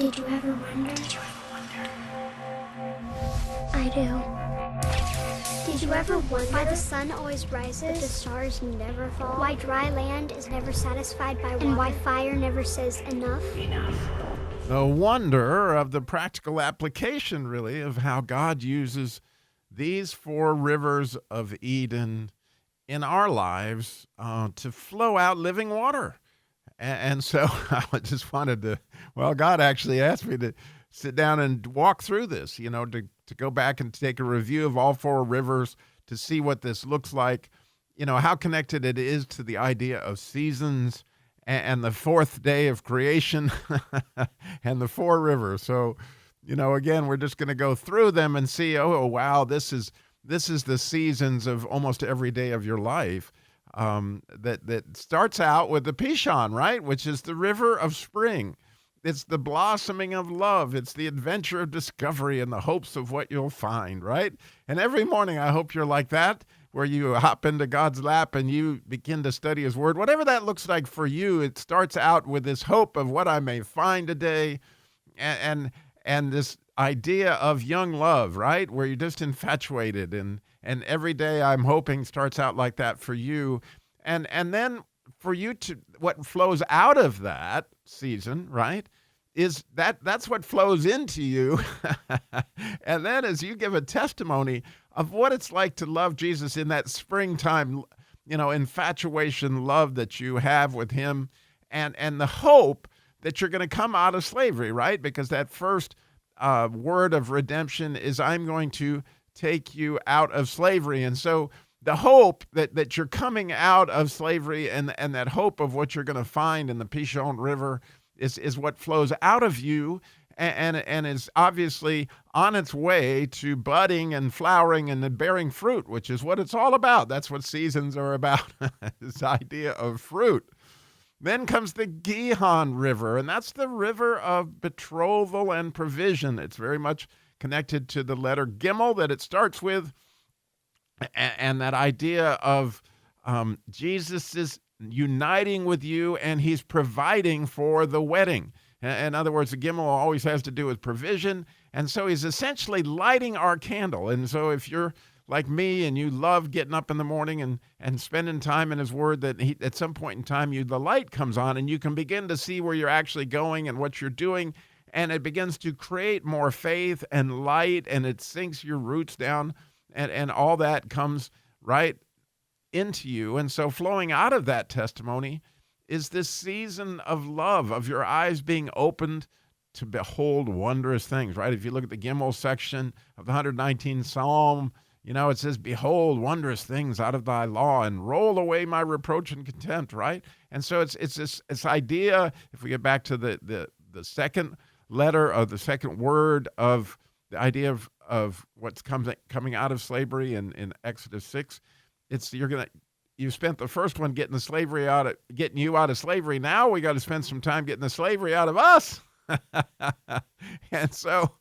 Did you ever wonder? I do. Did you ever wonder why the sun always rises, but the stars never fall? Why dry land is never satisfied by water? And why fire never says enough? The wonder of the practical application, really, of how God uses these four rivers of Eden in our lives to flow out living water. And so I just wanted to, well, God actually asked me to sit down and walk through this, to go back and take a review of all four rivers to see what this looks like, how connected it is to the idea of seasons and the fourth day of creation and the four rivers. So, again, we're just going to go through them and see, oh, wow, this is the seasons of almost every day of your life. That starts out with the Pishon, right? Which is the river of spring. It's the blossoming of love. It's the adventure of discovery and the hopes of what you'll find, right? And every morning, I hope you're like that, where you hop into God's lap and you begin to study his word. Whatever that looks like for you, it starts out with this hope of what I may find today and this idea of young love, right? Where you're just infatuated and every day I'm hoping starts out like that for you. And then for you to, what flows out of that season, right, is that's what flows into you. And then as you give a testimony of what it's like to love Jesus in that springtime, infatuation love that you have with him and the hope that you're going to come out of slavery, right? Because that first word of redemption is I'm going to take you out of slavery. And so the hope that you're coming out of slavery and that hope of what you're going to find in the Pishon River is what flows out of you and is obviously on its way to budding and flowering and bearing fruit, which is what it's all about. That's what seasons are about, this idea of fruit. Then comes the Gihon River, and that's the river of betrothal and provision. It's very much connected to the letter Gimel that it starts with, and that idea of Jesus is uniting with you, and he's providing for the wedding. In other words, the Gimel always has to do with provision, and so he's essentially lighting our candle. And so if you're like me and you love getting up in the morning and spending time in his word, that at some point in time the light comes on and you can begin to see where you're actually going and what you're doing, and it begins to create more faith and light, and it sinks your roots down, and all that comes right into you. And so flowing out of that testimony is this season of love, of your eyes being opened to behold wondrous things, right? If you look at the Gimel section of the 119th Psalm, it says, behold wondrous things out of thy law and roll away my reproach and contempt, right? And so it's this idea, if we get back to the second letter of the second word of the idea of what's coming out of slavery in Exodus 6, it's you spent the first one getting you out of slavery. Now we got to spend some time getting the slavery out of us. And so,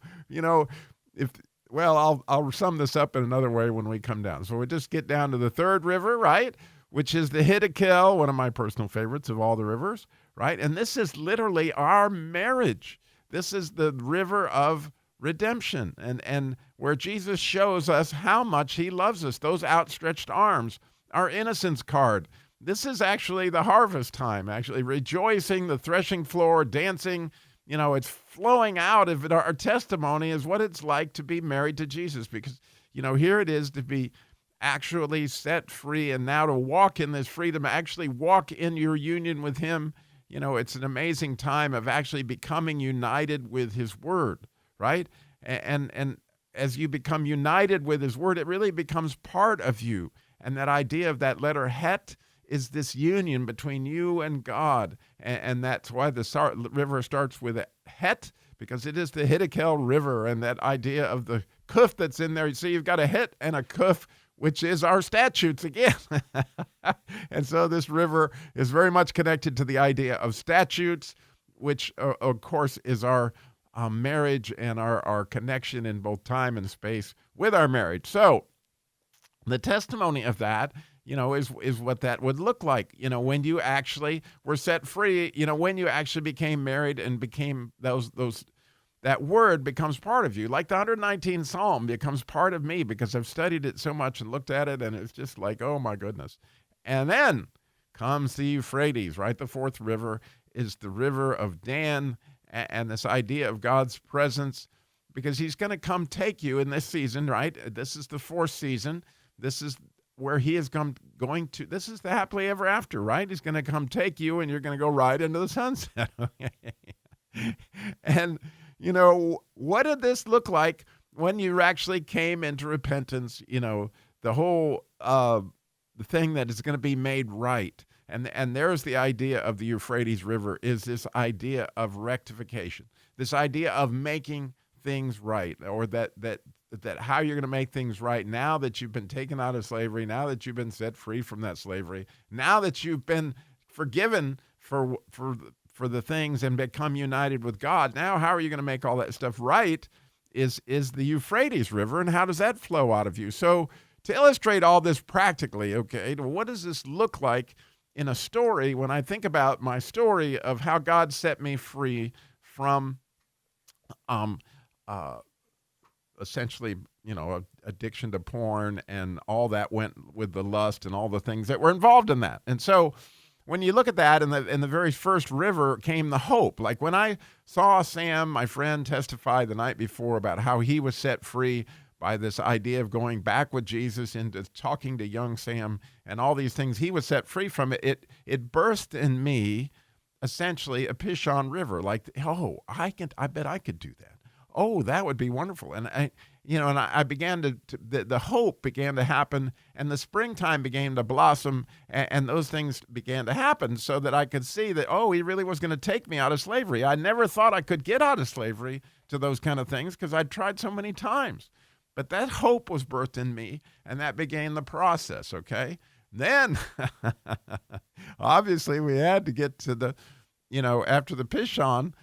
I'll sum this up in another way when we come down. So we just get down to the third river, right? Which is the Hiddekel, one of my personal favorites of all the rivers, right? And this is literally our marriage. This is the river of redemption and where Jesus shows us how much he loves us. Those outstretched arms, our innocence card. This is actually the harvest time, actually rejoicing, the threshing floor, dancing. It's flowing out of it. Our testimony is what it's like to be married to Jesus, because, here it is to be actually set free and now to walk in this freedom, actually walk in your union with him. It's an amazing time of actually becoming united with his word, right? And as you become united with his word, it really becomes part of you. And that idea of that letter Het is this union between you and God. And that's why the river starts with a Het, because it is the Hiddekel River, and that idea of the kuf that's in there. So you've got a Het and a kuf, which is our statutes again. And so this river is very much connected to the idea of statutes, which, of course, is our marriage and our connection in both time and space with our marriage. So the testimony of that is what that would look like, when you actually were set free, when you actually became married and became that word becomes part of you. Like the 119th Psalm becomes part of me because I've studied it so much and looked at it, and it's just like, oh my goodness. And then comes the Euphrates, right? The fourth river is the river of Dan, and this idea of God's presence, because he's going to come take you in this season, right? This is the fourth season. This is where he is this is the happily ever after, right? He's going to come take you, and you're going to go right into the sunset. And, what did this look like when you actually came into repentance? The whole the thing that is going to be made right. And there's the idea of the Euphrates River, is this idea of rectification, this idea of making things right, or that how you're going to make things right now that you've been taken out of slavery, now that you've been set free from that slavery, now that you've been forgiven for the things and become united with God. Now, how are you going to make all that stuff right is the Euphrates River, and how does that flow out of you? So to illustrate all this practically, okay, what does this look like in a story when I think about my story of how God set me free from essentially, addiction to porn, and all that went with the lust and all the things that were involved in that. And so when you look at that, in the very first river came the hope. Like when I saw Sam, my friend, testify the night before about how he was set free by this idea of going back with Jesus into talking to young Sam and all these things, he was set free from it. It burst in me essentially a Pishon River. Like, oh, I bet I could do that. Oh, that would be wonderful. And I began the hope began to happen, and the springtime began to blossom, and those things began to happen, so that I could see that, oh, he really was going to take me out of slavery. I never thought I could get out of slavery to those kind of things because I'd tried so many times. But that hope was birthed in me, and that began the process, okay? Then, obviously, we had to get to the, after the Pishon,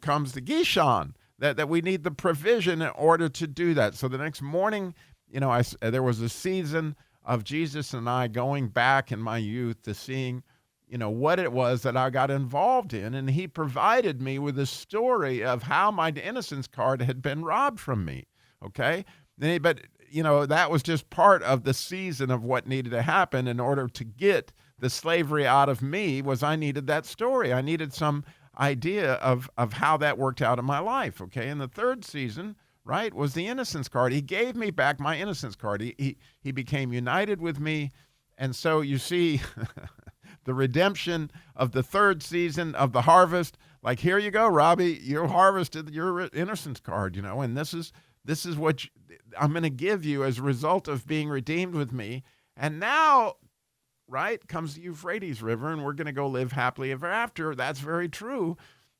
comes the Gishon. That we need the provision in order to do that. So the next morning, there was a season of Jesus and I going back in my youth to seeing, what it was that I got involved in. And he provided me with a story of how my innocence card had been robbed from me, okay? But, that was just part of the season of what needed to happen in order to get the slavery out of me. Was I needed that story. I needed some idea of how that worked out in my life, okay? And the third season, right, was the innocence card. He gave me back my innocence card. He became united with me. And so you see the redemption of the third season of the harvest. Like, here you go, Robbie, you harvested your innocence card, and this is what I'm going to give you as a result of being redeemed with me. And now, right, comes the Euphrates River, and we're going to go live happily ever after. That's very true.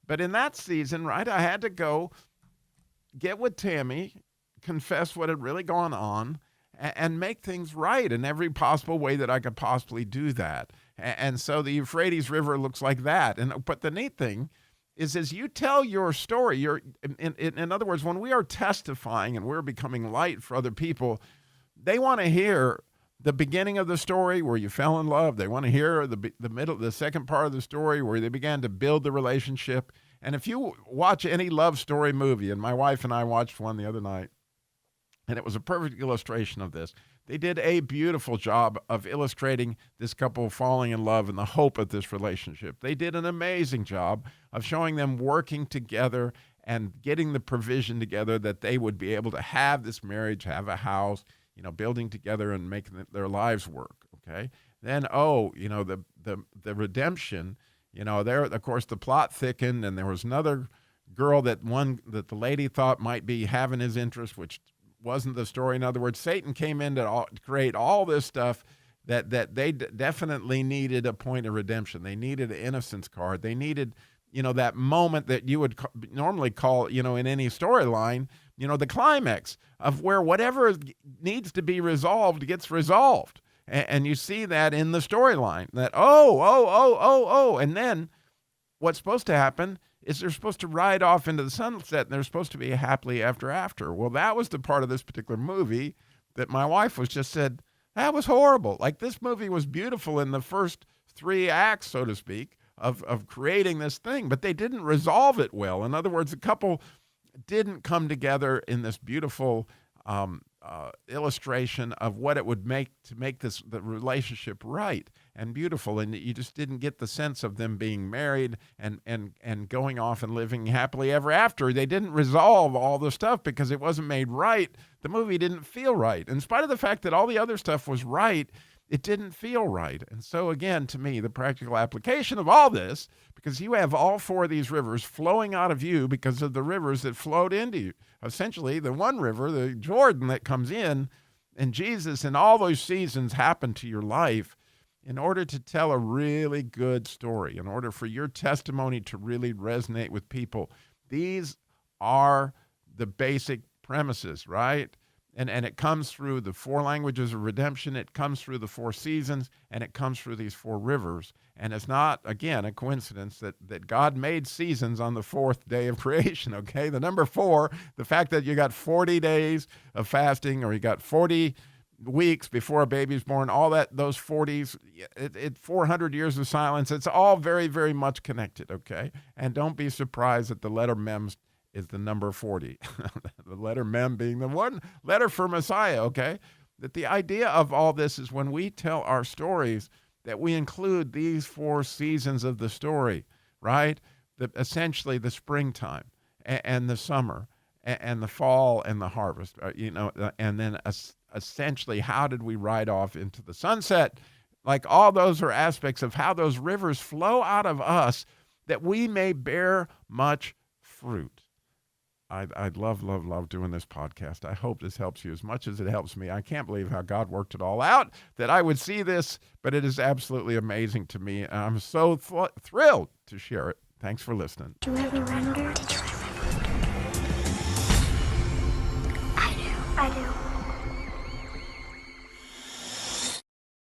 But in that season, right, I had to go get with Tammy, confess what had really gone on, and make things right in every possible way that I could possibly do that. And so the Euphrates River looks like that. But the neat thing is, as you tell your story, in other words, when we are testifying and we're becoming light for other people, they want to hear the beginning of the story where you fell in love. They want to hear the second part of the story where they began to build the relationship. And if you watch any love story movie, and my wife and I watched one the other night, and it was a perfect illustration of this. They did a beautiful job of illustrating this couple falling in love and the hope of this relationship. They did an amazing job of showing them working together and getting the provision together that they would be able to have this marriage, have a house, building together and making their lives work, okay? Then, the redemption, there, of course, the plot thickened, and there was another girl that the lady thought might be having his interest, which wasn't the story. In other words, Satan came in to create all this stuff that they definitely needed a point of redemption. They needed an innocence card. They needed, that moment that you would normally call, in any storyline, the climax of where whatever needs to be resolved gets resolved. And you see that in the storyline that, and then what's supposed to happen is they're supposed to ride off into the sunset, and they're supposed to be happily ever after. Well, that was the part of this particular movie that my wife was just said, That was horrible. Like, this movie was beautiful in the first 3 acts, so to speak, of creating this thing, but they didn't resolve it well. In other words, the couple didn't come together in this beautiful illustration of what it would make to make the relationship right and beautiful, and you just didn't get the sense of them being married and going off and living happily ever after. They didn't resolve all the stuff because it wasn't made right. The movie didn't feel right. In spite of the fact that all the other stuff was right, it didn't feel right. And so again, to me, the practical application of all this, because you have all 4 of these rivers flowing out of you because of the rivers that flowed into you. Essentially, the one river, the Jordan, that comes in, and Jesus and all those seasons happen to your life in order to tell a really good story, in order for your testimony to really resonate with people. These are the basic premises, right? And it comes through the 4 languages of redemption. It comes through the 4 seasons, and it comes through these 4 rivers. And it's not, again, a coincidence that God made seasons on the 4th day of creation, okay? The number 4, the fact that you got 40 days of fasting, or you got 40 weeks before a baby's born, all that, those 40s, 400 years of silence, it's all very, very much connected, okay? And don't be surprised that the letter Mem is the number 40. The letter Mem being the one letter for Messiah, okay? That the idea of all this is when we tell our stories that we include these 4 seasons of the story, right? Essentially the springtime and the summer and the fall and the harvest, and then essentially how did we ride off into the sunset? Like, all those are aspects of how those rivers flow out of us that we may bear much fruit. I'd love doing this podcast. I hope this helps you as much as it helps me. I can't believe how God worked it all out, that I would see this, but it is absolutely amazing to me. And I'm so thrilled to share it. Thanks for listening. Did you ever wonder? I do.